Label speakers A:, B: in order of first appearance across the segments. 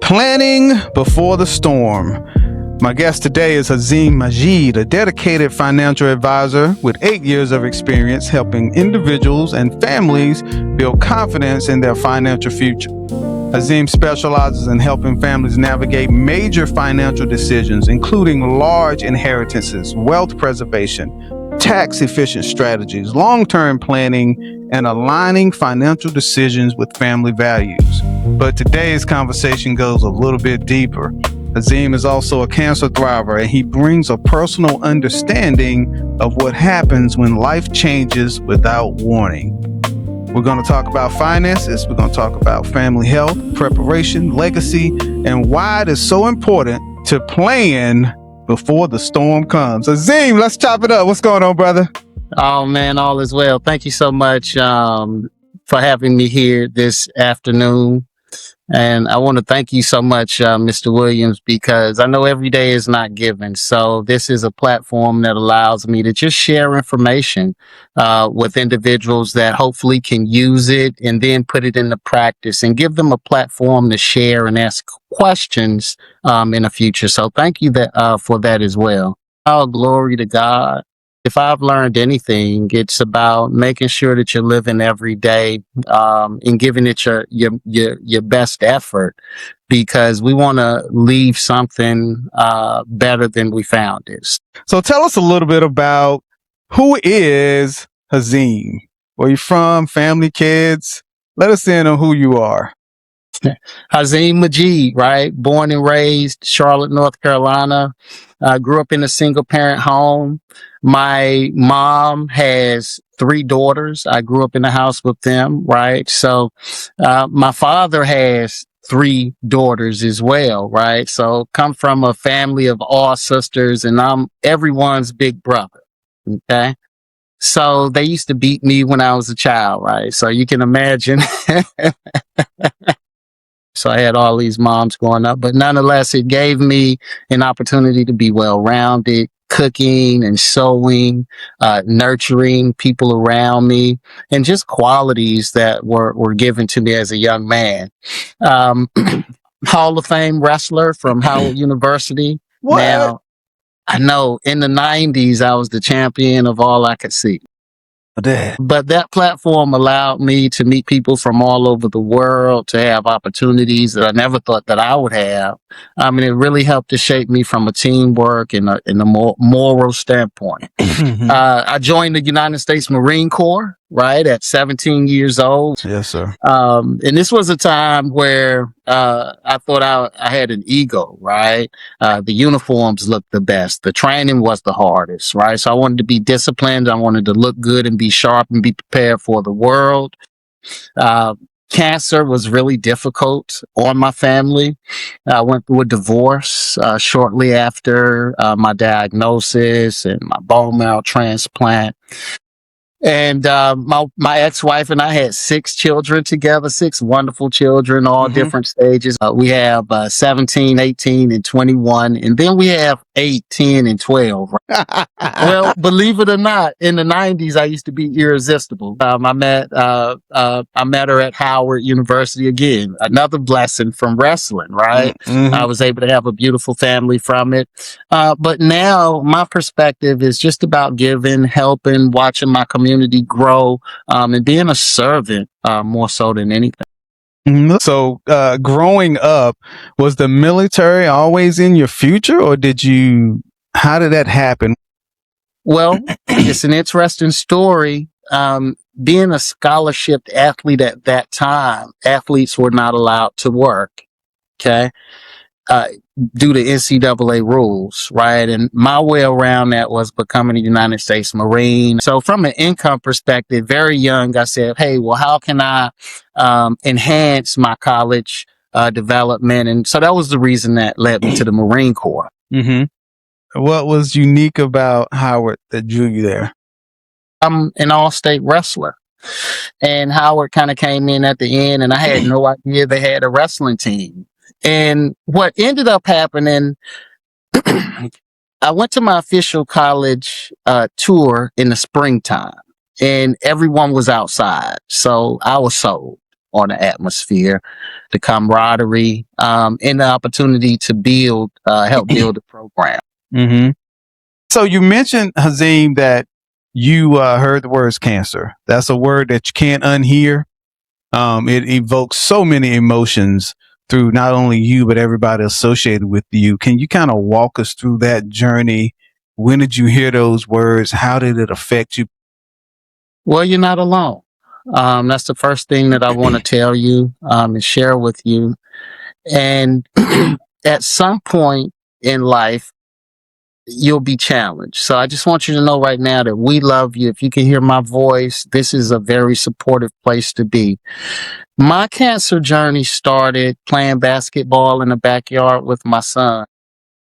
A: Planning before the storm. My guest today is Haazim Majeed, a dedicated financial advisor with 8 years of experience helping individuals and families build confidence in their financial future. Haazim specializes in helping families navigate major financial decisions, including large inheritances, wealth preservation, tax-efficient strategies, long-term planning, and aligning financial decisions with family values. But today's conversation goes a little bit deeper. Haazim is also a cancer thriver, and he brings a personal understanding of what happens when life changes without warning. We're going to talk about finances. We're going to talk about family health, preparation, legacy, and why it is so important to plan before the storm comes. Haazim, let's chop it up. What's going on, brother?
B: Oh, man, all is well. Thank you so much for having me here this afternoon. And I want to thank you so much, Mr. Williams, because I know every day is not given. So this is a platform that allows me to just share information with individuals that hopefully can use it and then put it into practice and give them a platform to share and ask questions in the future. So thank you for that as well. All glory to God. If I've learned anything, it's about making sure that you're living every day and giving it your best effort, because we want to leave something better than we found it.
A: So tell us a little bit about who is Haazim? Where you from? Family, kids? Let us in on who you are.
B: Haazim Majeed, right? Born and raised Charlotte, North Carolina. Grew up in a single parent home. My mom has 3 daughters. I grew up in the house with them, right? So, my father has 3 daughters as well, right? So come from a family of all sisters, and I'm everyone's big brother. Okay. So they used to beat me when I was a child, right? So you can imagine. So I had all these moms growing up, but nonetheless, it gave me an opportunity to be well-rounded, cooking and sewing, nurturing people around me, and just qualities that were given to me as a young man. Hall of Fame wrestler from Howard University.
A: What?
B: Now, I know in the 90s, I was the champion of all I could see. But that platform allowed me to meet people from all over the world, to have opportunities that I never thought that I would have. I mean, it really helped to shape me from a teamwork and a more moral standpoint. I joined the United States Marine Corps, right, at 17 years old.
A: Yes, sir.
B: And this was a time where I thought I had an ego, right? The uniforms looked the best. The training was the hardest, right? So I wanted to be disciplined. I wanted to look good and be sharp and be prepared for the world. Cancer was really difficult on my family. I went through a divorce shortly after my diagnosis and my bone marrow transplant. And my ex-wife and I had 6 children together, 6 wonderful children, all different stages. We have 17, 18, and 21. And then we have 8, 10, and 12. Well, believe it or not, in the 90s, I used to be irresistible. I met her at Howard University again, another blessing from wrestling, right? I was able to have a beautiful family from it. But now my perspective is just about giving, helping, watching my community grow, and being a servant more so than anything.
A: So growing up, was the military always in your future, or how did that happen?
B: Well, it's an interesting story. Being a scholarship athlete at that time, athletes were not allowed to work. Okay. Due to NCAA rules, right? And my way around that was becoming a United States Marine. So from an income perspective, very young, I said, hey, well, how can I enhance my college development? And so that was the reason that led me to the Marine Corps.
A: What was unique about Howard that drew you there?
B: I'm an all-state wrestler. And Howard kind of came in at the end, and I had no idea they had a wrestling team. And what ended up happening, I went to my official college tour in the springtime. and everyone was outside. So I was sold on the atmosphere, the camaraderie, and the opportunity to help build the program.
A: Mm-hmm. So you mentioned, Haazim, that you heard the words cancer. That's a word that you can't unhear. It evokes so many emotions through not only you, but everybody associated with you. Can you kind of walk us through that journey? When did you hear those words? How did it affect you?
B: Well, you're not alone. That's the first thing that I want to tell you and share with you. And at some point in life, you'll be challenged. So I just want you to know right now that we love you. If you can hear my voice, this is a very supportive place to be. My cancer journey started playing basketball in the backyard with my son.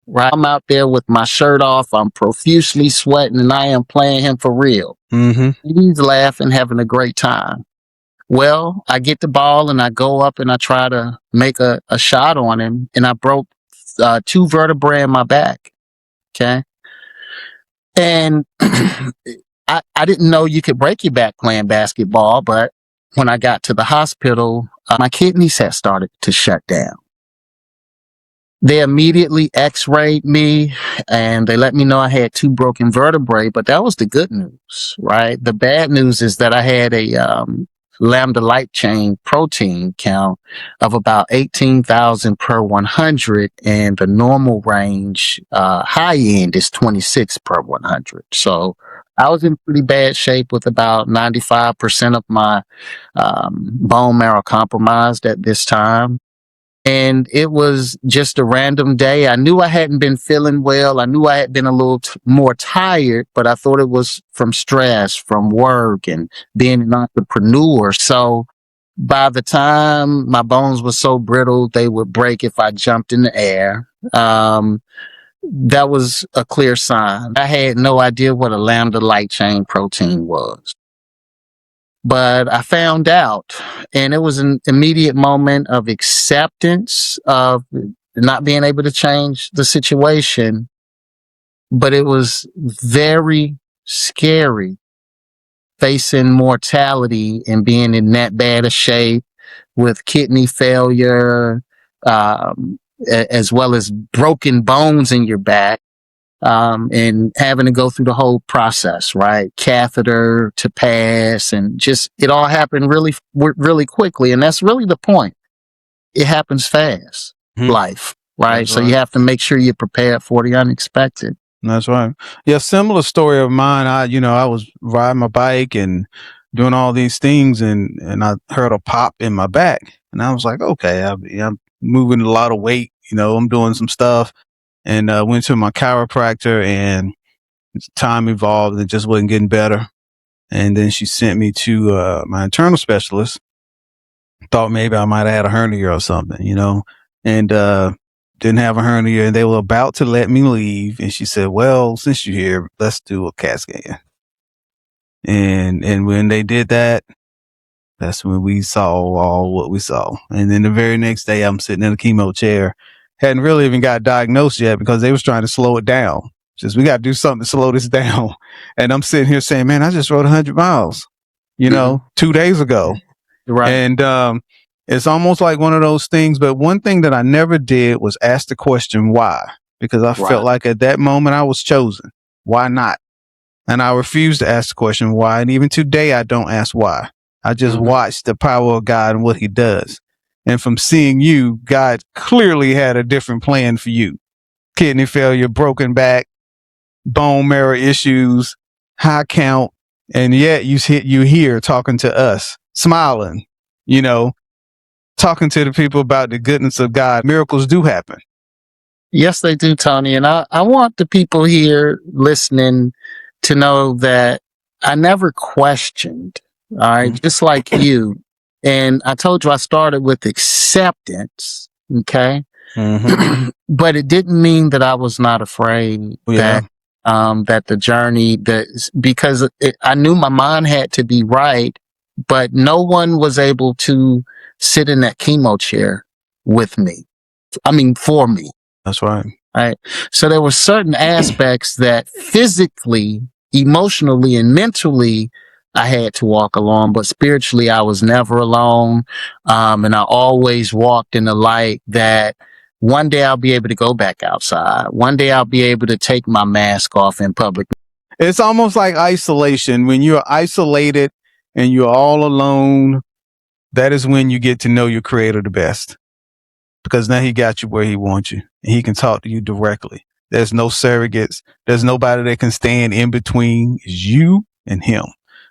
B: Right, I'm out there with my shirt off. I'm profusely sweating, and I am playing him for real.
A: Mm-hmm.
B: He's laughing, having a great time. Well, I get the ball and I go up and I try to make a shot on him, and I broke 2 vertebrae in my back. Okay. And I didn't know you could break your back playing basketball, but when I got to the hospital, my kidneys had started to shut down. They immediately x-rayed me and they let me know I had 2 broken vertebrae, but that was the good news, right? The bad news is that I had a lambda light chain protein count of about 18,000 per 100, and the normal range, high end, is 26 per 100. So I was in pretty bad shape with about 95% of my bone marrow compromised at this time. And it was just a random day. I knew I hadn't been feeling well. I knew I had been a little more tired, but I thought it was from stress, from work, and being an entrepreneur. So by the time my bones were so brittle, they would break if I jumped in the air. That was a clear sign. I had no idea what a lambda light chain protein was. But I found out, and it was an immediate moment of acceptance of not being able to change the situation. But it was very scary facing mortality and being in that bad a shape with kidney failure, as well as broken bones in your back. And having to go through the whole process, right? Catheter to pass, and just it all happened really quickly. And that's really the point. It happens fast, life, right?
A: That's
B: So
A: right.
B: you have to make sure you're prepared for the unexpected.
A: That's right. Yeah, similar story of mine. I was riding my bike and doing all these things, and I heard a pop in my back, and I was like, okay, I'm moving a lot of weight. I'm doing some stuff, and went to my chiropractor, and time evolved and it just wasn't getting better. And then she sent me to my internal specialist. Thought maybe I might have had a hernia or something, and didn't have a hernia. And they were about to let me leave. And she said, well, since you're here, let's do a CAT scan. And when they did that, that's when we saw all what we saw. And then the very next day, I'm sitting in a chemo chair. Hadn't really even got diagnosed yet because they was trying to slow it down. Just, we got to do something to slow this down. And I'm sitting here saying, man, I just rode 100 miles, 2 days ago.
B: Right.
A: And it's almost like one of those things. But one thing that I never did was ask the question, why? Because I felt like at that moment I was chosen. Why not? And I refused to ask the question why. And even today, I don't ask why. I just watch the power of God and what he does. And from seeing you, God clearly had a different plan for you. Kidney failure, broken back, bone marrow issues, high count. And yet you here talking to us, smiling, talking to the people about the goodness of God. Miracles do happen.
B: Yes, they do, Tony. And I want the people here listening to know that I never questioned. All right. Just like you. And I told you I started with acceptance. Okay. But it didn't mean that I was not afraid that the journey because I knew my mind had to be right, but no one was able to sit in that chemo chair with me. I mean, for me.
A: That's right.
B: Right. So there were certain aspects that physically, emotionally, and mentally I had to walk alone, but spiritually, I was never alone. And I always walked in the light that one day I'll be able to go back outside. One day I'll be able to take my mask off in public.
A: It's almost like isolation. When you're isolated and you're all alone, that is when you get to know your creator the best. Because now he got you where he wants you. And he can talk to you directly. There's no surrogates. There's nobody that can stand in between. It's you and him.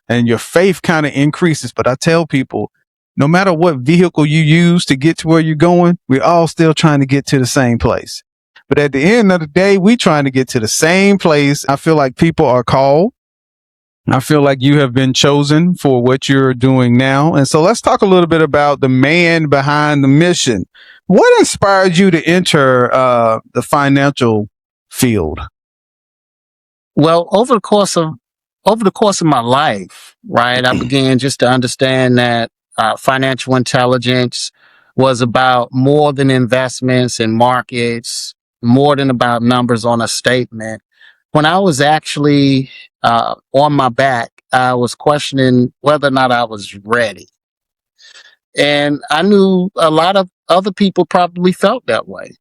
A: And your faith kind of increases. But I tell people, no matter what vehicle you use to get to where you're going, we're all still trying to get to the same place. But at the end of the day, we're trying to get to the same place. I feel like people are called. I feel like you have been chosen for what you're doing now. And so let's talk a little bit about the man behind the mission. What inspired you to enter the financial field?
B: Well, over the course of my life, right, I began just to understand that financial intelligence was about more than investments and markets, more than about numbers on a statement. When I was actually on my back, I was questioning whether or not I was ready. And I knew a lot of other people probably felt that way.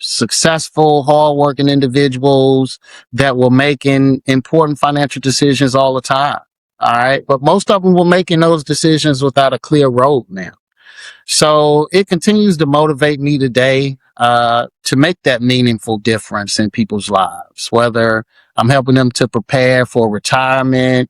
B: Successful, hardworking individuals that were making important financial decisions all the time. All right. But most of them were making those decisions without a clear roadmap. So it continues to motivate me today to make that meaningful difference in people's lives, whether I'm helping them to prepare for retirement.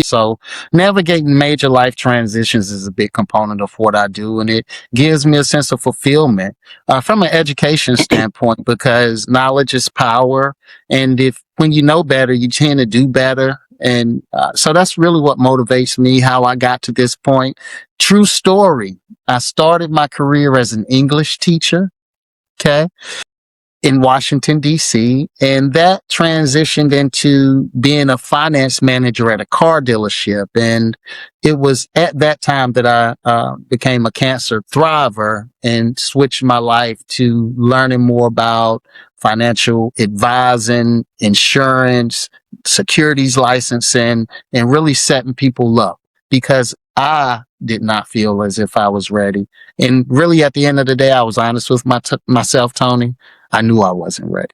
B: So navigating major life transitions is a big component of what I do, and it gives me a sense of fulfillment from an education standpoint, because knowledge is power. And when you know better, you tend to do better. And so that's really what motivates me, how I got to this point. True story. I started my career as an English teacher. Okay. In Washington, D.C., and that transitioned into being a finance manager at a car dealership. And it was at that time that I became a cancer thriver and switched my life to learning more about financial advising, insurance, securities licensing, and really setting people up, because I did not feel as if I was ready. And really, at the end of the day, I was honest with myself, Tony. I knew I wasn't ready.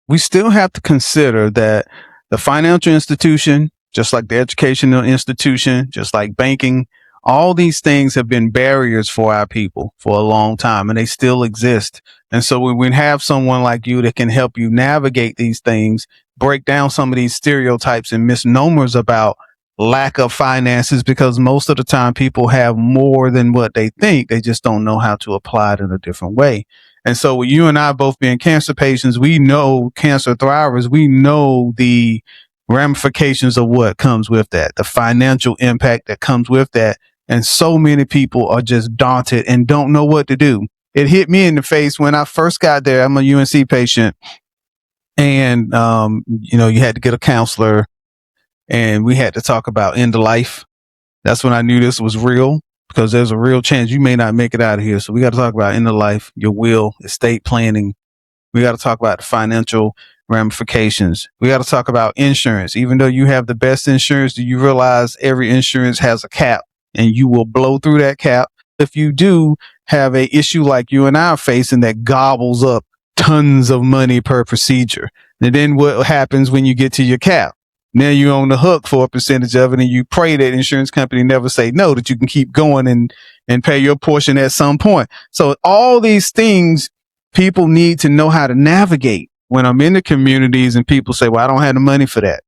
A: We still have to consider that the financial institution, just like the educational institution, just like banking, all these things have been barriers for our people for a long time, and they still exist. And so when we have someone like you that can help you navigate these things, break down some of these stereotypes and misnomers about lack of finances, because most of the time people have more than what they think. They just don't know how to apply it in a different way. And so with you and I both being cancer patients, we know, cancer thrivers, we know the ramifications of what comes with that, the financial impact that comes with that. And so many people are just daunted and don't know what to do. It hit me in the face when I first got there. I'm a UNC patient, and, you had to get a counselor, and we had to talk about end of life. That's when I knew this was real, because there's a real chance you may not make it out of here. So we got to talk about end of life, your will, estate planning. We got to talk about the financial ramifications. We got to talk about insurance. Even though you have the best insurance, do you realize every insurance has a cap, and you will blow through that cap if you do have a issue like you and I are facing that gobbles up tons of money per procedure. And then what happens when you get to your cap? Now you're on the hook for a percentage of it, and you pray that insurance company never say no, that you can keep going and pay your portion at some point. So all these things people need to know how to navigate. When I'm in the communities and people say, well, I don't have the money for that.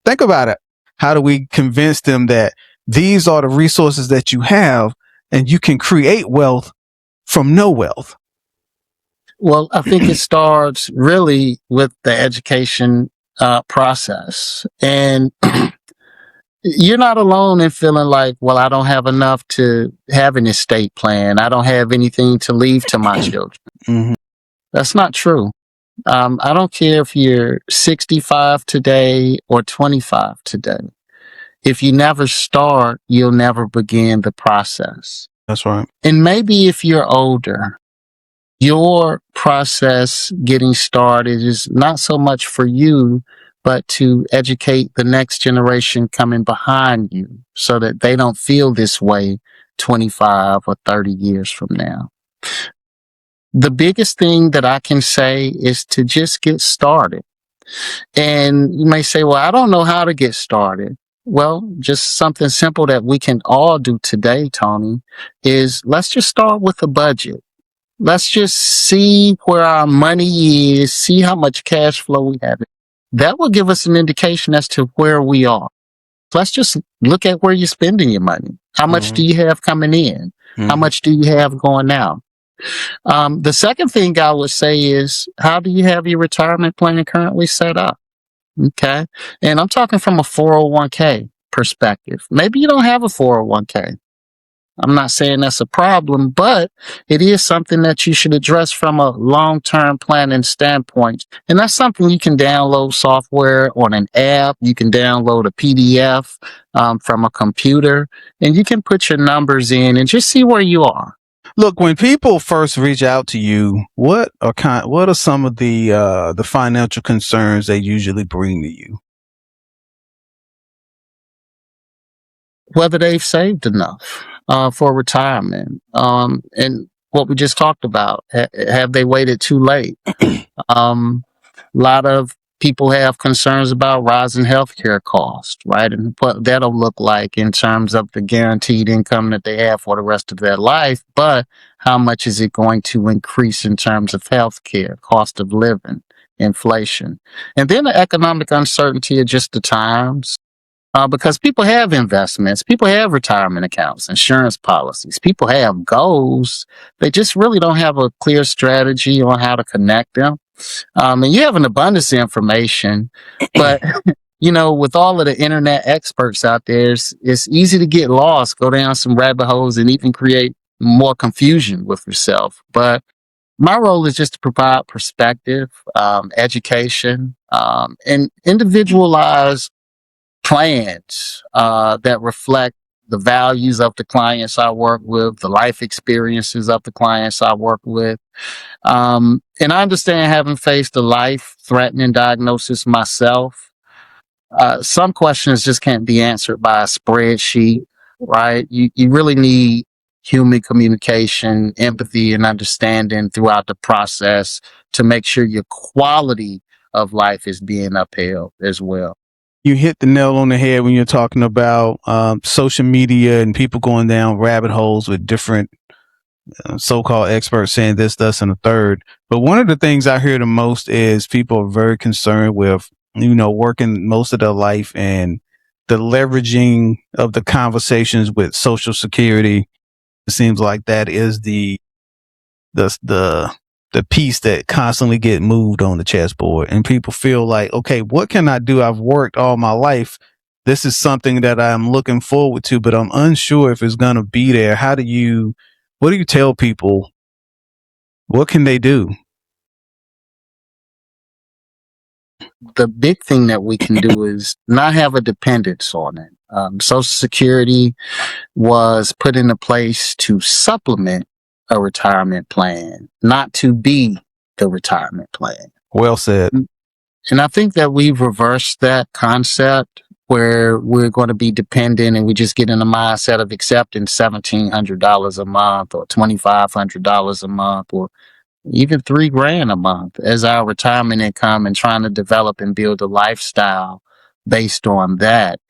A: Think about it. How do we convince them that these are the resources that you have, and you can create wealth from no wealth?
B: Well, I think it starts really with the education process. And you're not alone in feeling like, well, I don't have enough to have an estate plan. I don't have anything to leave to my children.
A: Mm-hmm.
B: That's not true. I don't care if you're 65 today or 25 today. If you never start, you'll never begin the process.
A: That's right.
B: And maybe if you're older, your process getting started is not so much for you, but to educate the next generation coming behind you so that they don't feel this way 25 or 30 years from now. The biggest thing that I can say is to just get started. And you may say, well, I don't know how to get started. Well, just something simple that we can all do today, Tony, is let's just start with a budget. Let's just see where our money is, see how much cash flow we have. That will give us an indication as to where we are. Let's just look at where you're spending your money. How much do you have coming in? How much do you have going out? The second thing I would say is, how do you have your retirement plan currently set up? Okay. And I'm talking from a 401k perspective. Maybe you don't have a 401k. I'm not saying that's a problem, but it is something that you should address from a long-term planning standpoint. And that's something you can download software on an app. You can download a PDF from a computer, and you can put your numbers in and just see where you are.
A: Look, when people first reach out to you, what are some of the financial concerns they usually bring to you?
B: Whether they've saved enough for retirement, and what we just talked about, have they waited too late? A lot of people have concerns about rising healthcare costs, right? And what that'll look like in terms of the guaranteed income that they have for the rest of their life, but how much is it going to increase in terms of healthcare, cost of living, inflation, and then the economic uncertainty of just the times. Because people have investments, people have retirement accounts, insurance policies, people have goals. They just really don't have a clear strategy on how to connect them. And you have an abundance of information, but with all of the internet experts out there, it's easy to get lost, go down some rabbit holes, and even create more confusion with yourself. But my role is just to provide perspective, education, and individualized plans that reflect the values of the clients I work with, the life experiences of the clients I work with. And I understand, having faced a life-threatening diagnosis myself, some questions just can't be answered by a spreadsheet, right? You really need human communication, empathy, and understanding throughout the process to make sure your quality of life is being upheld as well.
A: You hit the nail on the head when you're talking about social media and people going down rabbit holes with different so-called experts saying this, thus, and a third. But one of the things I hear the most is people are very concerned with, working most of their life and the leveraging of the conversations with Social Security. It seems like that is the piece that constantly get moved on the chessboard, and people feel like, okay, what can I do? I've worked all my life. This is something that I'm looking forward to, but I'm unsure if it's going to be there. What do you tell people? What can they do?
B: The big thing that we can do is not have a dependence on it. Social Security was put into place to supplement a retirement plan, not to be the retirement plan.
A: Well said.
B: And I think that we've reversed that concept where we're going to be dependent and we just get in the mindset of accepting $1,700 a month or $2,500 a month or even $3,000 a month as our retirement income, and trying to develop and build a lifestyle based on that,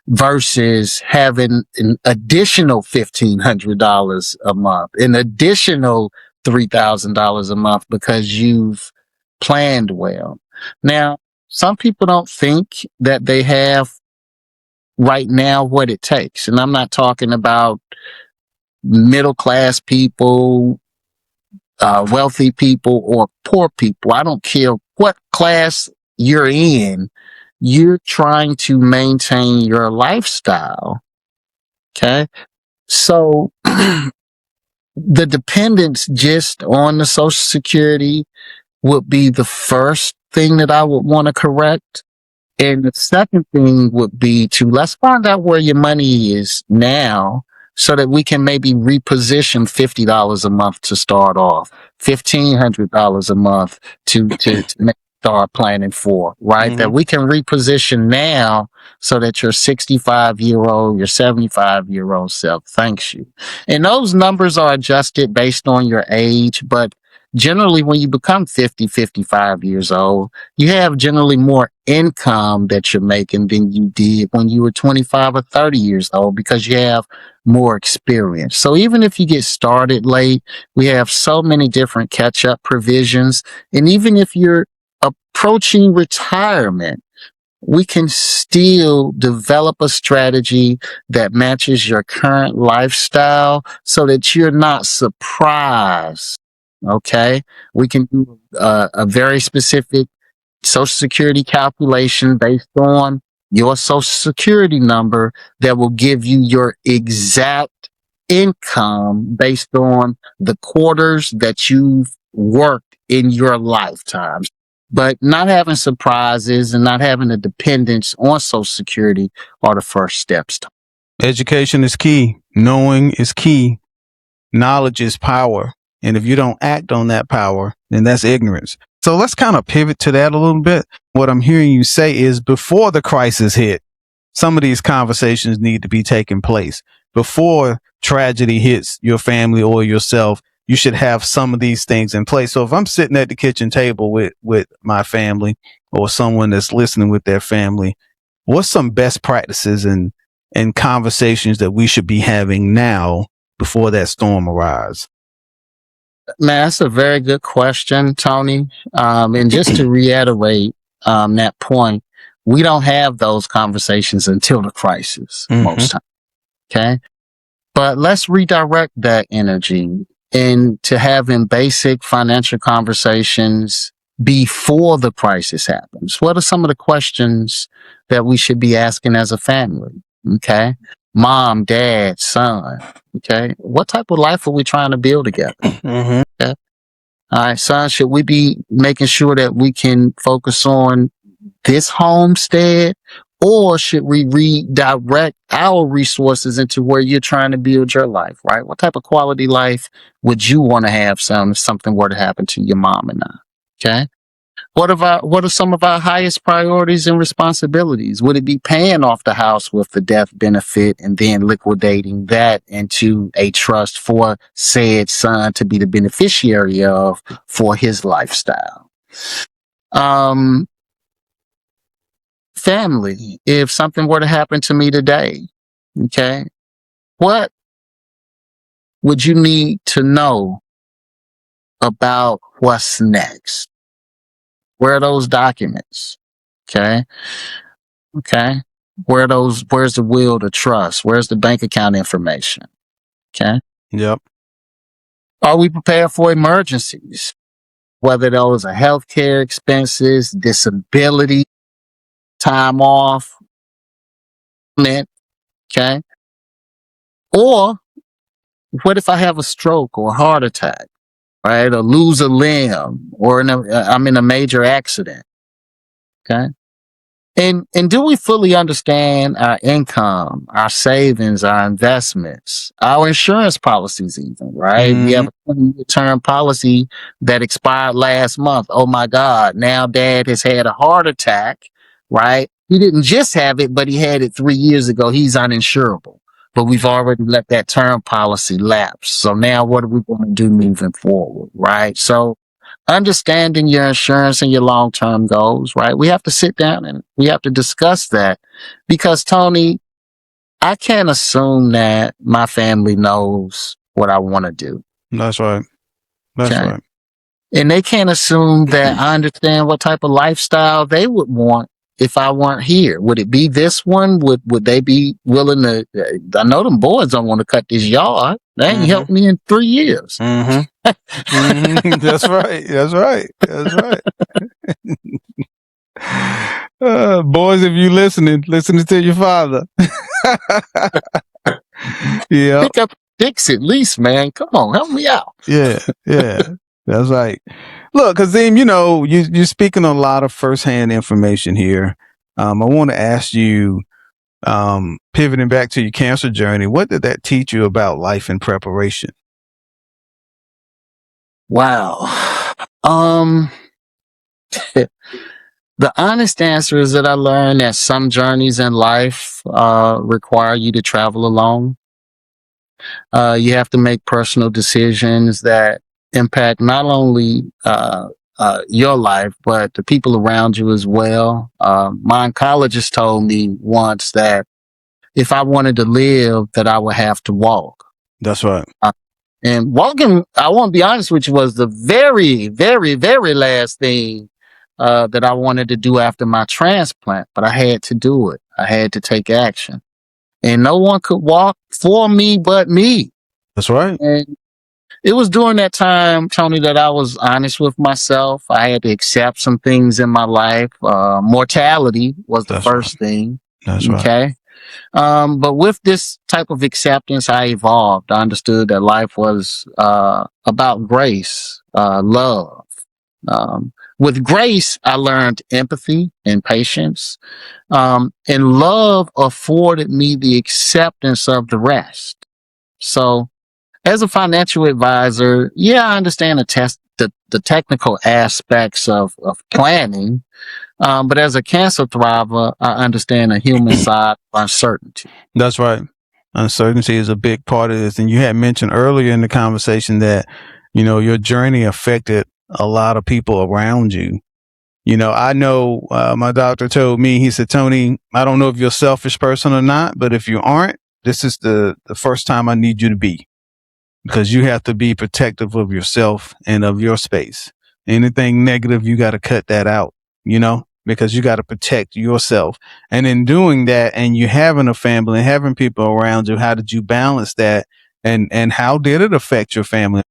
B: versus having an additional $1,500 a month, an additional $3,000 a month because you've planned well. Now, some people don't think that they have right now what it takes. And I'm not talking about middle class people, wealthy people, or poor people. I don't care what class you're in. You're trying to maintain your lifestyle. Okay. So the dependence just on the Social Security would be the first thing that I would want to correct. And the second thing would be to let's find out where your money is now so that we can maybe reposition $50 a month to start off, $1,500 a month to make start planning for, right? That we can reposition now so that your 65-year-old, your 75-year-old self thanks you. And those numbers are adjusted based on your age, but generally when you become 50, 55 years old, you have generally more income that you're making than you did when you were 25 or 30 years old because you have more experience. So even if you get started late, we have so many different catch-up provisions. And even if you're approaching retirement, we can still develop a strategy that matches your current lifestyle so that you're not surprised. Okay. We can do a very specific Social Security calculation based on your Social Security number that will give you your exact income based on the quarters that you've worked in your lifetimes. But not having surprises and not having a dependence on Social Security are the first steps.
A: Education is key. Knowing is key. Knowledge is power. And if you don't act on that power, then that's ignorance. So let's kind of pivot to that a little bit. What I'm hearing you say is before the crisis hit, some of these conversations need to be taking place. Before tragedy hits your family or yourself, you should have some of these things in place. So if I'm sitting at the kitchen table with my family or someone that's listening with their family, what's some best practices and conversations that we should be having now before that storm arrives?
B: Man, that's a very good question, Tony. And just to reiterate that point, we don't have those conversations until the crisis most times. Okay. But let's redirect that energy into having basic financial conversations before the crisis happens. What are some of the questions that we should be asking as a family? Okay. Mom, dad, son. Okay. What type of life are we trying to build together? Okay. All right, son, should we be making sure that we can focus on this homestead, or should we redirect our resources into where you're trying to build your life, right? What type of quality life would you want to have, son, if something were to happen to your mom and I? Okay. What are some of our highest priorities and responsibilities? Would it be paying off the house with the death benefit and then liquidating that into a trust for said son to be the beneficiary of for his lifestyle? Family, if something were to happen to me today, okay, what would you need to know about what's next? Where are those documents? Okay. Okay. Where's the will to trust? Where's the bank account information? Okay.
A: Yep.
B: Are we prepared for emergencies? Whether those are healthcare expenses, disability, time off, okay. Or what if I have a stroke or a heart attack, right? Or lose a limb or I'm in a major accident. Okay. And do we fully understand our income, our savings, our investments, our insurance policies even, right? We have a 20-year term policy that expired last month. Oh my God. Now dad has had a heart attack, right? He didn't just have it, but he had it 3 years ago. He's uninsurable, but we've already let that term policy lapse. So now what are we going to do moving forward, right? So understanding your insurance and your long-term goals, right? We have to sit down and we have to discuss that because Tony, I can't assume that my family knows what I want to do.
A: That's right. That's
B: okay?
A: right.
B: And they can't assume that I understand what type of lifestyle they would want if I weren't here. Would it be this one? Would they be willing to? I know them boys don't want to cut this yard. They ain't helped me in 3 years.
A: That's right. That's right. That's right. Boys, if you listening to your father. Yeah.
B: Pick up sticks at least, man. Come on, help me out.
A: Yeah. That's right. Look, Haazim, you're speaking a lot of firsthand information here. I want to ask you, pivoting back to your cancer journey, what did that teach you about life and preparation?
B: Wow. The honest answer is that I learned that some journeys in life require you to travel alone. You have to make personal decisions that impact not only your life, but the people around you as well. My oncologist told me once that if I wanted to live, that I would have to walk.
A: That's right.
B: And walking, I won't be honest with you, was the very, very, very last thing that I wanted to do after my transplant, but I had to do it. I had to take action. And no one could walk for me but me.
A: That's right.
B: And it was during that time, Tony, that I was honest with myself. I had to accept some things in my life. Mortality was the first thing.
A: That's right.
B: Okay. But with this type of acceptance, I evolved. I understood that life was about grace, love. With grace, I learned empathy and patience. And love afforded me the acceptance of the rest. So, as a financial advisor, yeah, I understand the technical aspects of planning. But as a cancer thriver, I understand the human side of uncertainty.
A: That's right. Uncertainty is a big part of this. And you had mentioned earlier in the conversation that, your journey affected a lot of people around you. I know my doctor told me, he said, Tony, I don't know if you're a selfish person or not, but if you aren't, this is the first time I need you to be, because you have to be protective of yourself and of your space. Anything negative, you got to cut that out, because you got to protect yourself. And in doing that, and you having a family and having people around you, how did you balance that? And how did it affect your family?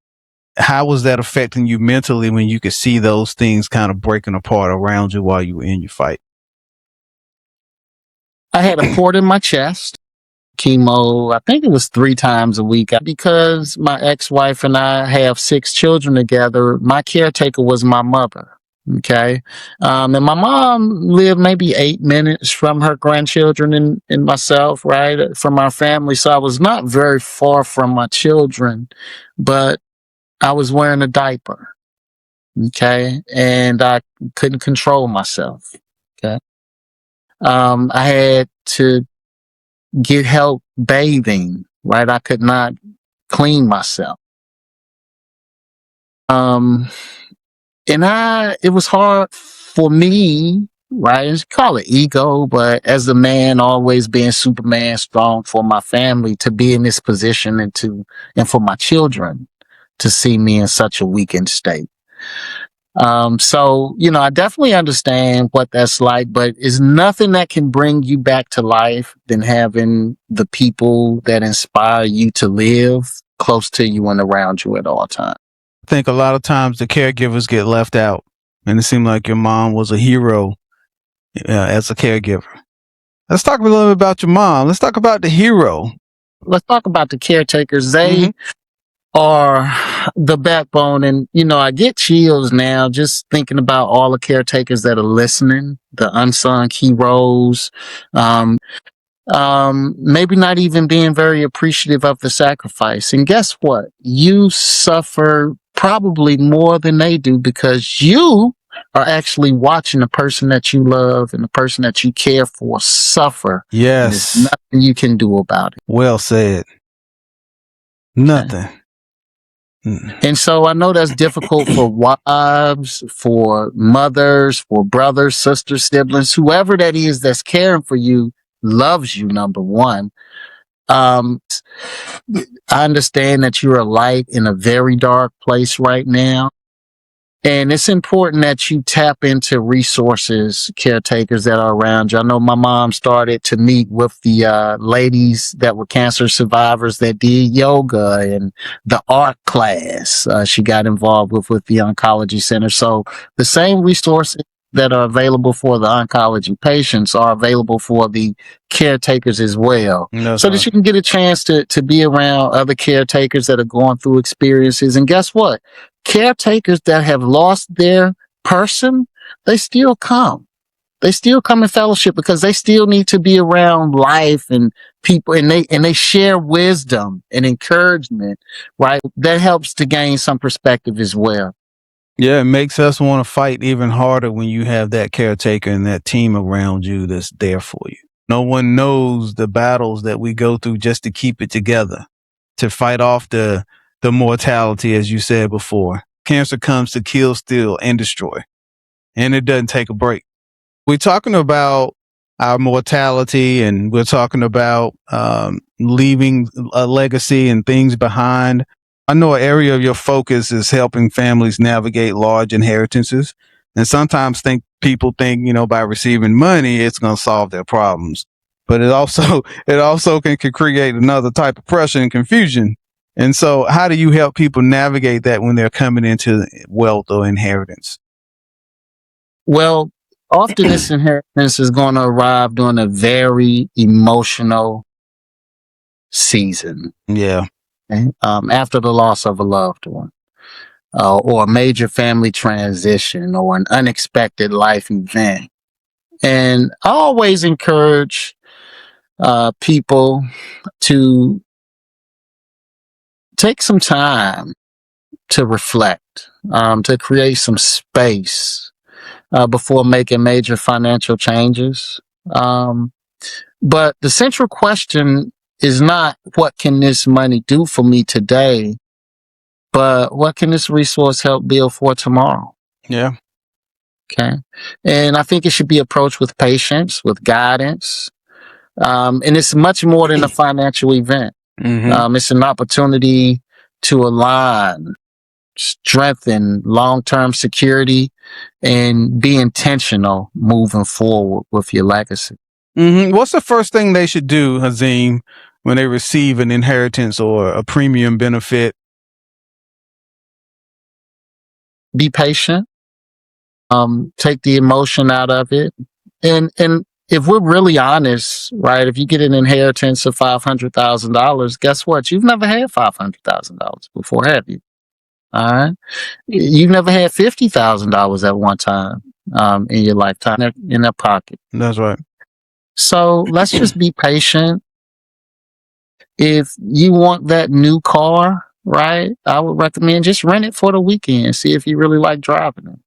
A: How was that affecting you mentally when you could see those things kind of breaking apart around you while you were in your fight?
B: I had a port in my chest, chemo, I think it was 3 times a week. Because my ex-wife and I have 6 children together, my caretaker was my mother. Okay. And my mom lived maybe 8 minutes from her grandchildren and myself, right? From our family. So I was not very far from my children, but I was wearing a diaper. Okay. And I couldn't control myself. Okay. I had to get help bathing, right? I could not clean myself. It was hard for me, right? Call it ego, but as a man, always being Superman strong for my family, to be in this position and for my children to see me in such a weakened state. So, I definitely understand what that's like, but it's nothing that can bring you back to life than having the people that inspire you to live close to you and around you at all times.
A: I think a lot of times the caregivers get left out, and it seemed like your mom was a hero as a caregiver. Let's talk a little bit about your mom. Let's talk about the hero.
B: Let's talk about the caretakers. They are the backbone. And, I get chills now just thinking about all the caretakers that are listening, the unsung heroes, maybe not even being very appreciative of the sacrifice. And guess what? You suffer probably more than they do, because you are actually watching the person that you love and the person that you care for suffer.
A: Yes.
B: There's nothing you can do about it.
A: Well said. Nothing.
B: And so I know that's difficult for wives, for mothers, for brothers, sisters, siblings, whoever that is that's caring for you loves you, number one. I understand that you're a light in a very dark place right now. And it's important that you tap into resources, caretakers that are around you. I know my mom started to meet with the ladies that were cancer survivors that did yoga and the art class she got involved with the oncology center. So the same resources that are available for the oncology patients are available for the caretakers as well.
A: That's
B: so
A: right.
B: That you can get a chance to be around other caretakers that are going through experiences. And guess what? Caretakers that have lost their person, they still come. They still come in fellowship because they still need to be around life and people, and they share wisdom and encouragement, right? That helps to gain some perspective as well.
A: Yeah, it makes us want to fight even harder when you have that caretaker and that team around you that's there for you. No one knows the battles that we go through just to keep it together, to fight off the mortality, as you said before. Cancer comes to kill, steal, and destroy, and it doesn't take a break. We're talking about our mortality, and we're talking about leaving a legacy and things behind. I know an area of your focus is helping families navigate large inheritances, and sometimes people think, by receiving money it's going to solve their problems, but it also can create another type of pressure and confusion. And so, how do you help people navigate that when they're coming into wealth or inheritance?
B: Well, often this inheritance is going to arrive during a very emotional season.
A: Yeah.
B: Okay? After the loss of a loved one, or a major family transition, or an unexpected life event. And I always encourage people to take some time to reflect, to create some space before making major financial changes. But the central question is not what can this money do for me today, but what can this resource help build for tomorrow?
A: Yeah.
B: Okay. And I think it should be approached with patience, with guidance. And it's much more than a financial event.
A: Mm-hmm.
B: It's an opportunity to align, strengthen long-term security, and be intentional moving forward with your legacy.
A: Mm-hmm. What's the first thing they should do, Haazim, when they receive an inheritance or a premium benefit?
B: Be patient. Take the emotion out of it. And if we're really honest, right, if you get an inheritance of $500,000, guess what? You've never had $500,000 before, have you? All right. You've never had $50,000 at one time in your lifetime in their pocket.
A: That's right.
B: So let's just be patient. If you want that new car, right, I would recommend just rent it for the weekend. See if you really like driving it.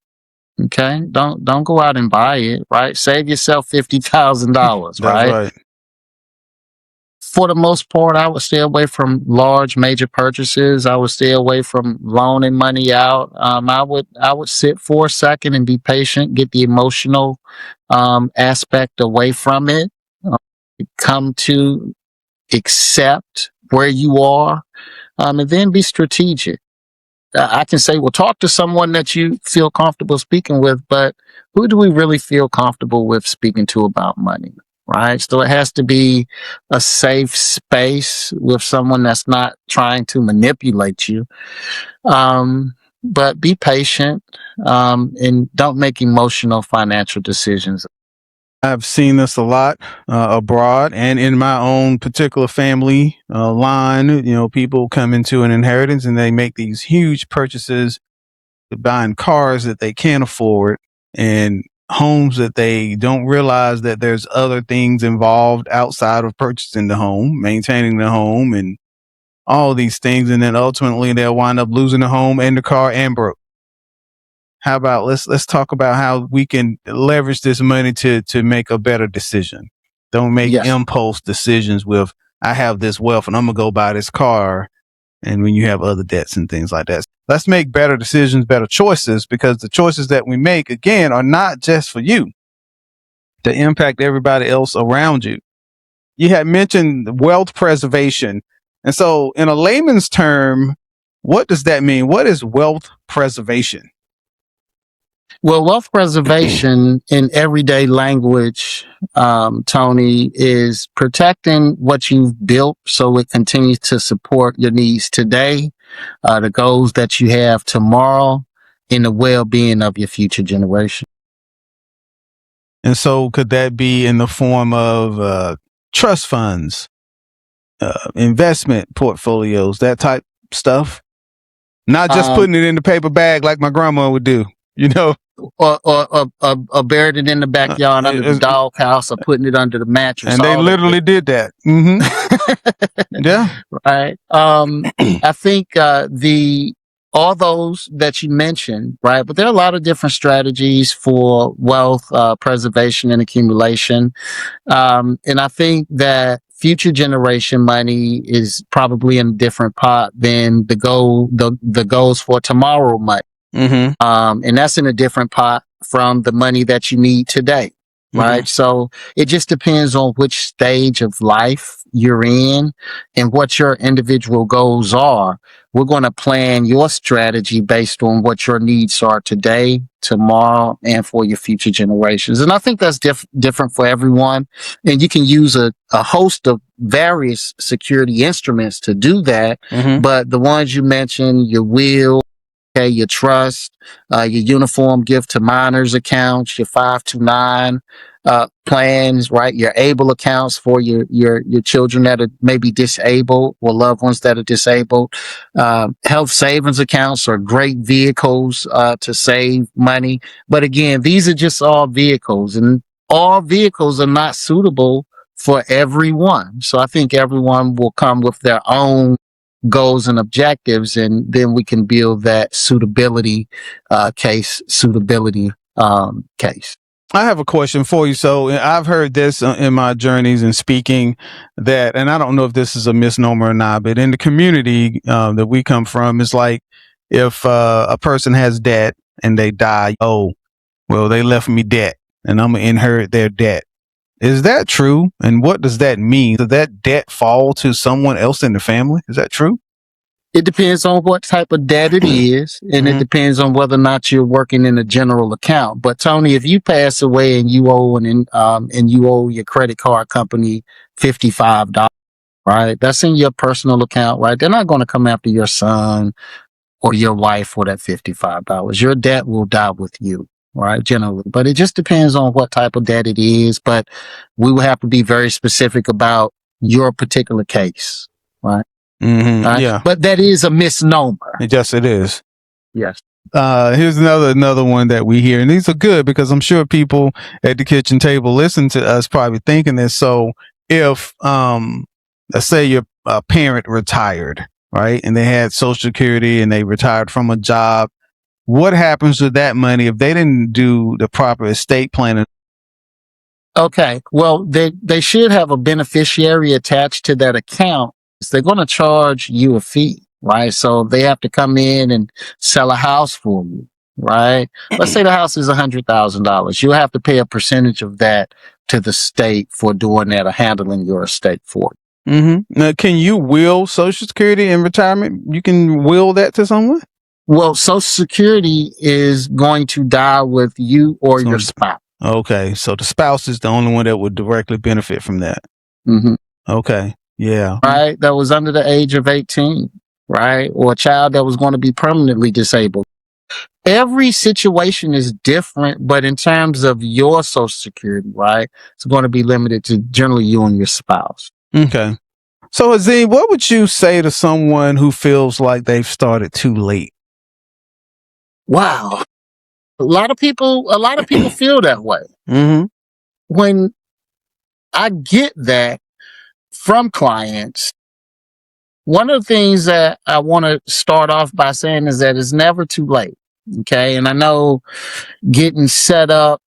B: Okay. Don't go out and buy it, right? Save yourself $50,000,
A: That's right.
B: For the most part, I would stay away from large major purchases. I would stay away from loaning money out. I would sit for a second and be patient, get the emotional aspect away from it, come to accept where you are, and then be strategic. I can say, well, talk to someone that you feel comfortable speaking with, but who do we really feel comfortable with speaking to about money? Right. So it has to be a safe space with someone that's not trying to manipulate you. But be patient, and don't make emotional financial decisions.
A: I've seen this a lot abroad and in my own particular family line. People come into an inheritance and they make these huge purchases, buying cars that they can't afford and homes that they don't realize that there's other things involved outside of purchasing the home, maintaining the home, and all these things. And then ultimately they'll wind up losing the home and the car and broke. How about let's talk about how we can leverage this money to make a better decision. Don't make impulse decisions with, I have this wealth and I'm gonna go buy this car, and when you have other debts and things like that. Let's make better decisions, better choices, because the choices that we make, again, are not just for you. They impact everybody else around you. You had mentioned wealth preservation. And so in a layman's term, what does that mean? What is wealth preservation?
B: Well, wealth preservation in everyday language, Tony, is protecting what you've built so it continues to support your needs today, the goals that you have tomorrow, and the well-being of your future generation.
A: And so could that be in the form of trust funds, investment portfolios, that type stuff? Not just putting it in the paper bag like my grandma would do,
B: Or buried it in the backyard under the doghouse, or putting it under the mattress.
A: And they literally did that. Mm-hmm. Yeah.
B: Right. I think the all those that you mentioned, right? But there are a lot of different strategies for wealth preservation and accumulation. And I think that future generation money is probably in a different pot than the goals for tomorrow money.
A: Mm-hmm.
B: And that's in a different pot from the money that you need today. Right. So it just depends on which stage of life you're in and what your individual goals are. We're going to plan your strategy based on what your needs are today, tomorrow, and for your future generations. And I think that's different for everyone. And you can use a host of various security instruments to do that. But the ones you mentioned, your will, okay, your trust, your uniform gift to minors accounts, your 529 plans, right? Your able accounts for your children that are maybe disabled or loved ones that are disabled. Health savings accounts are great vehicles to save money. But again, these are just all vehicles, and all vehicles are not suitable for everyone. So I think everyone will come with their own goals and objectives, and then we can build that suitability case.
A: I have a question for you. So I've heard this in my journeys and speaking that, and I don't know if this is a misnomer or not, but in the community that we come from, it's like if a person has debt and they die, oh, well, they left me debt and I'm going to inherit their debt. Is that true? And what does that mean? Does that debt fall to someone else in the family? Is that true?
B: It depends on what type of debt it is, and it depends on whether or not you're working in a general account. But Tony, if you pass away and you owe and you owe your credit card company $55, right? That's in your personal account, right? They're not going to come after your son or your wife for that $55. Your debt will die with you, right? Generally, but it just depends on what type of debt it is. But we will have to be very specific about your particular case, right? Right?
A: Yeah.
B: But that is a misnomer.
A: Yes, it is.
B: Yes.
A: Here's another one that we hear, and these are good because I'm sure people at the kitchen table listen to us probably thinking this. So if let's say your parent retired, right, and they had Social Security and they retired from a job, what happens with that money if they didn't do the proper estate planning?
B: Okay. Well, they should have a beneficiary attached to that account. They're going to charge you a fee, right? So they have to come in and sell a house for you, right? Let's say the house is $100,000. You'll have to pay a percentage of that to the state for doing that or handling your estate for you.
A: Now, can you will Social Security in retirement? You can will that to someone?
B: Well, Social Security is going to die with you or your spouse.
A: Okay, so the spouse is the only one that would directly benefit from that. Okay. Yeah.
B: Right. That was under the age of 18, right? Or a child that was going to be permanently disabled. Every situation is different, but in terms of your Social Security, right, it's going to be limited to generally you and your spouse.
A: Okay. So, Haazim, what would you say to someone who feels like they've started too late?
B: Wow. A lot of people feel that way. When I get that from clients, one of the things that I want to start off by saying is that it's never too late. Okay. And I know getting set up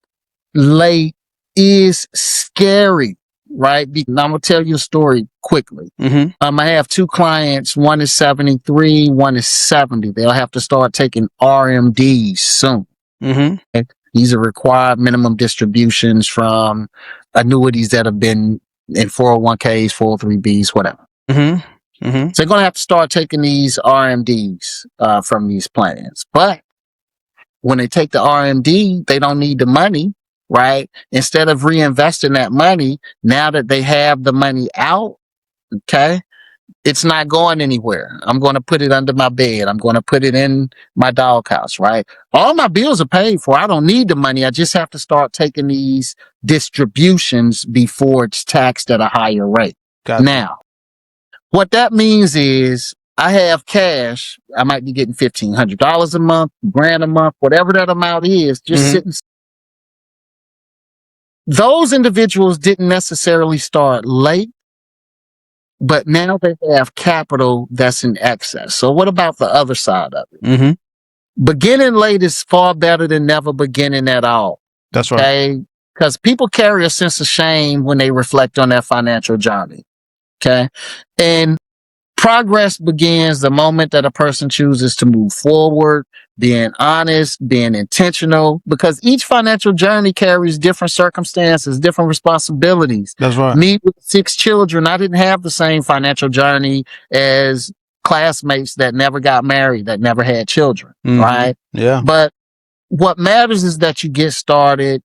B: late is scary, right? I'm going to tell you a story quickly. I have two clients. One is 73, one is 70. They'll have to start taking RMDs soon. Okay? These are required minimum distributions from annuities that have been in 401ks, 403bs, whatever. So they're going to have to start taking these RMDs from these plans. But when they take the RMD, they don't need the money, right? Instead of reinvesting that money, now that they have the money out, okay, it's not going anywhere. I'm going to put it under my bed. I'm going to put it in my doghouse, right? All my bills are paid for. I don't need the money. I just have to start taking these distributions before it's taxed at a higher rate. Now, what that means is I have cash. I might be getting $1,500 a month, $1,000 a month, whatever that amount is, just sitting. Those individuals didn't necessarily start late. but now they have capital that's in excess. So what about the other side of it?
A: Mm-hmm.
B: Beginning late is far better than never beginning at all.
A: That's right.
B: Okay. Because people carry a sense of shame when they reflect on their financial journey. Okay. And progress begins the moment that a person chooses to move forward, being honest, being intentional, because each financial journey carries different circumstances, different responsibilities.
A: That's right.
B: Me with 6 children, I didn't have the same financial journey as classmates that never got married, that never had children, right?
A: Yeah.
B: But what matters is that you get started.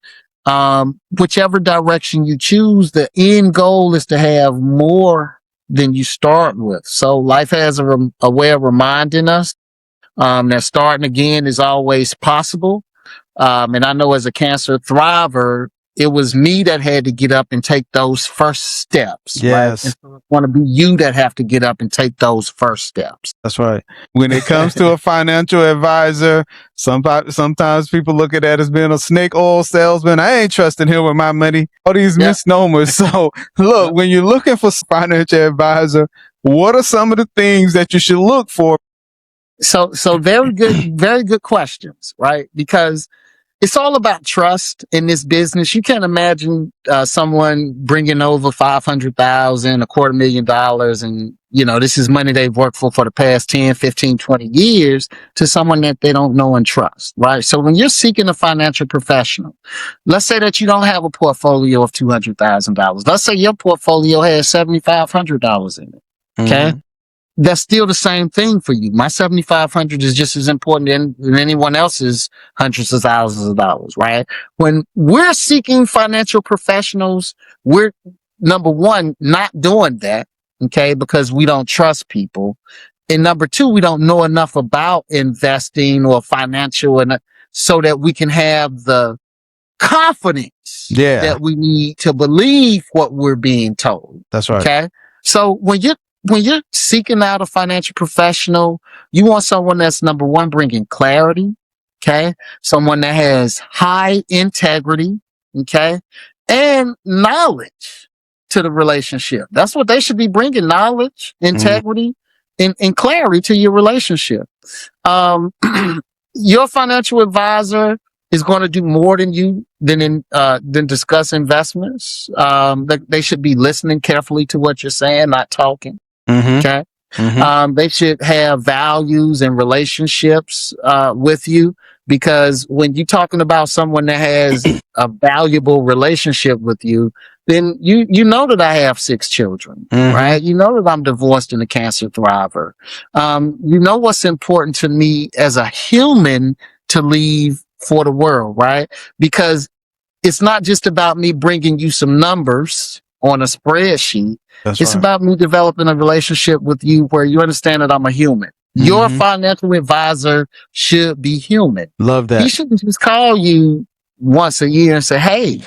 B: Whichever direction you choose, the end goal is to have more than you start with. So life has a way of reminding us that starting again is always possible. And I know as a cancer thriver, it was me that had to get up and take those first steps.
A: Yes.
B: Right? And it's going to be you that have to get up and take those first steps.
A: That's right. When it comes to a financial advisor, sometimes people look at that as being a snake oil salesman. I ain't trusting him with my money. All these misnomers. So look, when you're looking for a financial advisor, what are some of the things that you should look for?
B: So very good questions, right? Because it's all about trust in this business. You can't imagine someone bringing over $500,000, $250,000, and this is money they've worked for the past 10, 15, 20 years to someone that they don't know and trust, right? So when you're seeking a financial professional, let's say that you don't have a portfolio of $200,000. Let's say your portfolio has $7,500 in it. Okay. That's still the same thing for you. My 7,500 is just as important than anyone else's hundreds of thousands of dollars, right? When we're seeking financial professionals, we're number one, not doing that, okay, because we don't trust people. And number two, we don't know enough about investing or financial and so that we can have the confidence that we need to believe what we're being told.
A: That's right.
B: Okay. So when you're seeking out a financial professional, you want someone that's number one, bringing clarity. Okay. Someone that has high integrity. Okay. And knowledge to the relationship. That's what they should be bringing: knowledge, integrity, and clarity to your relationship. Your financial advisor is going to do more than discuss investments. They should be listening carefully to what you're saying, not talking. Okay. They should have values and relationships with you, because when you're talking about someone that has a valuable relationship with you, then you know that I have 6 children, right? You know that I'm divorced and a cancer thriver. You know what's important to me as a human to leave for the world, right? Because it's not just about me bringing you some numbers on a spreadsheet. It's about me developing a relationship with you where you understand that I'm a human. Your financial advisor should be human.
A: Love that.
B: He shouldn't just call you once a year and say, hey,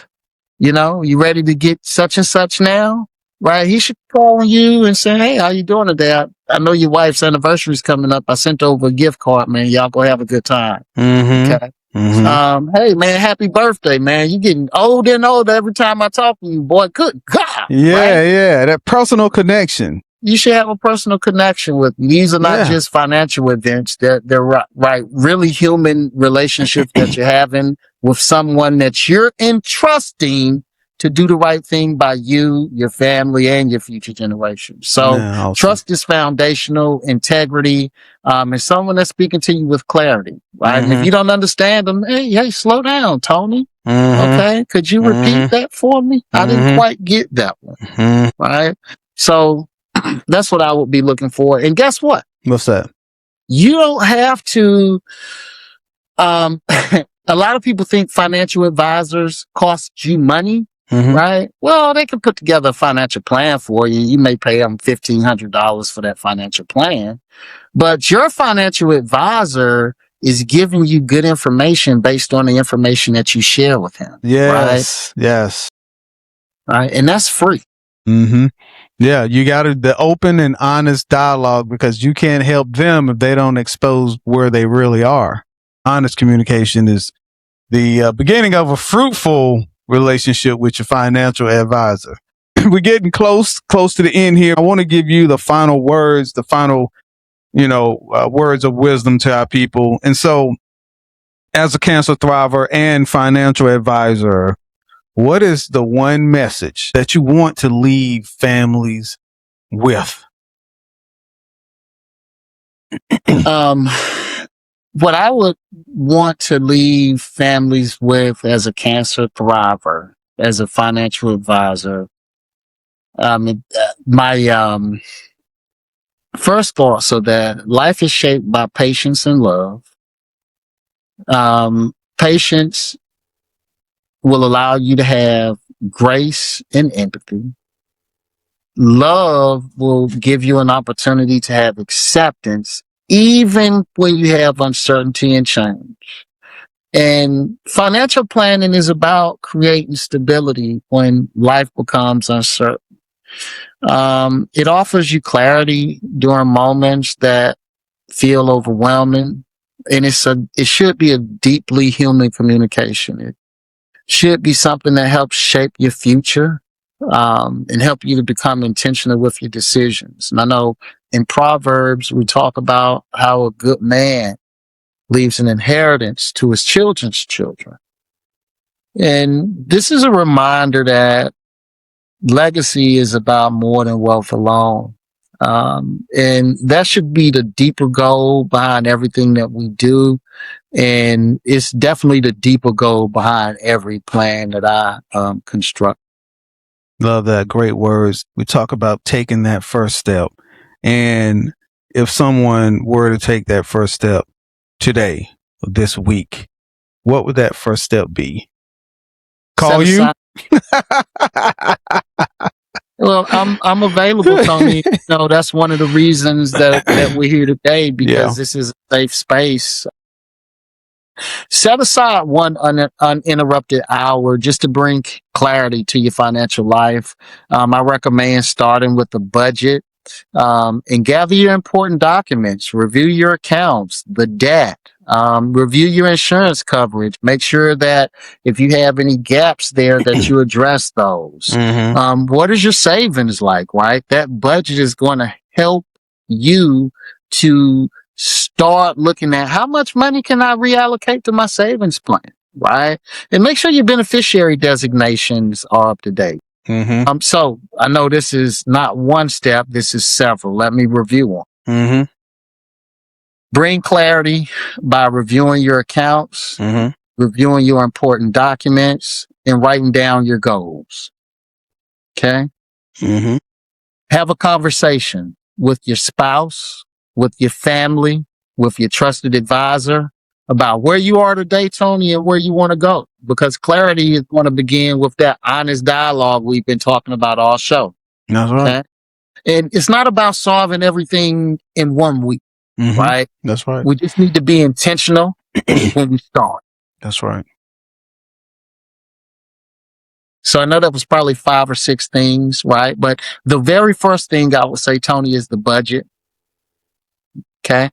B: you ready to get such and such now? Right? He should call you and say, hey, how you doing today? I know your wife's anniversary is coming up. I sent over a gift card, man. Y'all go have a good time. Okay. Hey man, happy birthday, man. You getting older and older every time I talk to you, boy. Good God.
A: Yeah,
B: right?
A: yeah. That personal connection.
B: You should have a personal connection with me. These are not just financial events. They're really human relationships that you're having with someone that you're entrusting to do the right thing by you, your family, and your future generations. So
A: awesome.
B: Trust is foundational, integrity, and someone that's speaking to you with clarity, right? And if you don't understand them, hey, slow down, Tony. Okay. Could you repeat that for me? I didn't quite get that one. Right. So that's what I would be looking for. And guess what?
A: What's that?
B: You don't have to, a lot of people think financial advisors cost you money. Right? Well, they can put together a financial plan for you. You may pay them $1,500 for that financial plan, but your financial advisor is giving you good information based on the information that you share with him.
A: Yes. Right? Yes.
B: Right. And that's free.
A: Yeah. You got the open and honest dialogue, because you can't help them if they don't expose where they really are. Honest communication is the beginning of a fruitful relationship with your financial advisor. we're getting close to the end here. I want to give you the final words, the final, words of wisdom to our people. And so, as a cancer thriver and financial advisor, what is the one message that you want to leave families with?
B: What I would want to leave families with as a cancer thriver, as a financial advisor, my first thoughts are that life is shaped by patience and love. Patience will allow you to have grace and empathy. Love will give you an opportunity to have acceptance, even when you have uncertainty and change. And financial planning is about creating stability when life becomes uncertain. It offers you clarity during moments that feel overwhelming. And it should be a deeply human communication. It should be something that helps shape your future, and help you to become intentional with your decisions. And I know in Proverbs, we talk about how a good man leaves an inheritance to his children's children. And this is a reminder that legacy is about more than wealth alone. And that should be the deeper goal behind everything that we do. And it's definitely the deeper goal behind every plan that I construct.
A: Love that. Great words. We talk about taking that first step. And if someone were to take that first step today, this week, what would that first step be? Call you?
B: Well, I'm available, Tony. That's one of the reasons that we're here today, because this is a safe space. Set aside one uninterrupted hour just to bring clarity to your financial life. I recommend starting with the budget, and gather your important documents, review your accounts, the debt, review your insurance coverage. Make sure that if you have any gaps there that you address those.
A: Mm-hmm.
B: What is your savings like, right? That budget is going to help you to start looking at how much money can I reallocate to my savings plan, right? And make sure your beneficiary designations are up to date.
A: Mm-hmm.
B: So I know this is not one step, this is several. Let me review them.
A: Mm-hmm.
B: Bring clarity by reviewing your accounts, reviewing your important documents, and writing down your goals. Okay?
A: Mm-hmm.
B: Have a conversation with your spouse, with your family, with your trusted advisor about where you are today, Tony, and where you want to go. Because clarity is going to begin with that honest dialogue we've been talking about all show.
A: That's right.
B: Okay? And it's not about solving everything in 1 week, right?
A: That's right.
B: We just need to be intentional when we start.
A: That's right.
B: So I know that was probably 5 or 6 things, right? But the very first thing I would say, Tony, is the budget. Okay.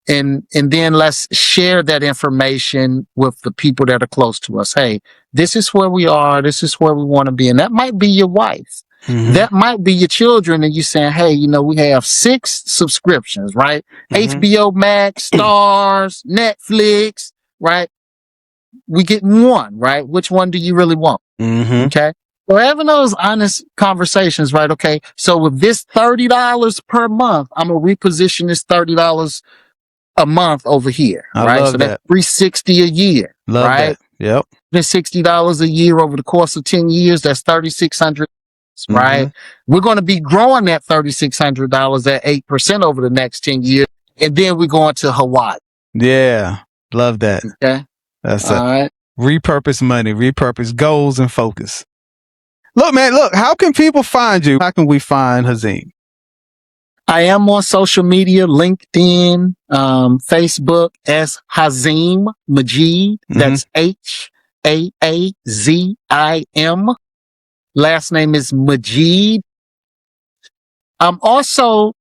B: And then let's share that information with the people that are close to us. Hey, this is where we are. This is where we want to be. And that might be your wife.
A: Mm-hmm.
B: That might be your children. And you saying, hey, we have 6 subscriptions, right? HBO Max, Stars, Netflix, right? We get one, right? Which one do you really want?
A: Mm-hmm.
B: Okay. So having those honest conversations, right? Okay. So with this $30 per month, I'm going to reposition this $30 a month over here, right? So that's $360 a year,
A: love
B: right?
A: That. Yep.
B: That's $60 a year over the course of 10 years. That's $3,600, right? We're going to be growing that $3,600 at 8% over the next 10 years. And then we're going to Hawaii.
A: Yeah. Love that.
B: Okay.
A: That's
B: all right.
A: Repurpose money, repurpose goals, and focus. Look, man, how can people find you? How can we find Haazim?
B: I am on social media, LinkedIn, Facebook as Haazim Majeed. That's Haazim. Last name is Majeed. I'm also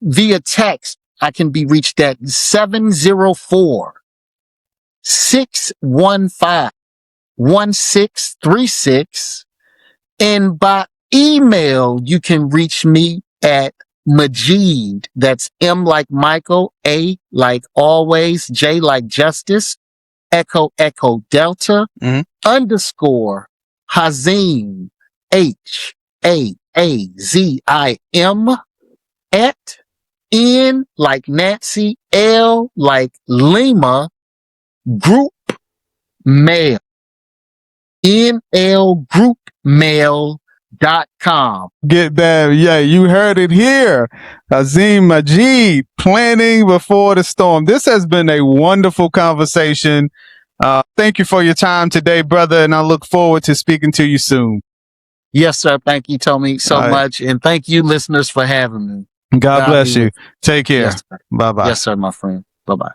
B: via text. I can be reached at 704-615-1636. And by email, you can reach me at Majeed. That's M like Michael, A like always, J like justice, Echo Delta, underscore Haazim, Haazim, at N like Nancy, L like Lima, group mail, nlgroupmail.com.
A: Get that. Yeah, you heard it here. Haazim Majeed, planning before the storm. This has been a wonderful conversation. Thank you for your time today, brother, and I look forward to speaking to you soon.
B: Yes, sir. Thank you, Tommy, so much. And thank you, listeners, for having me.
A: God bless you. Take care.
B: Yes,
A: bye-bye.
B: Yes, sir, my friend. Bye-bye.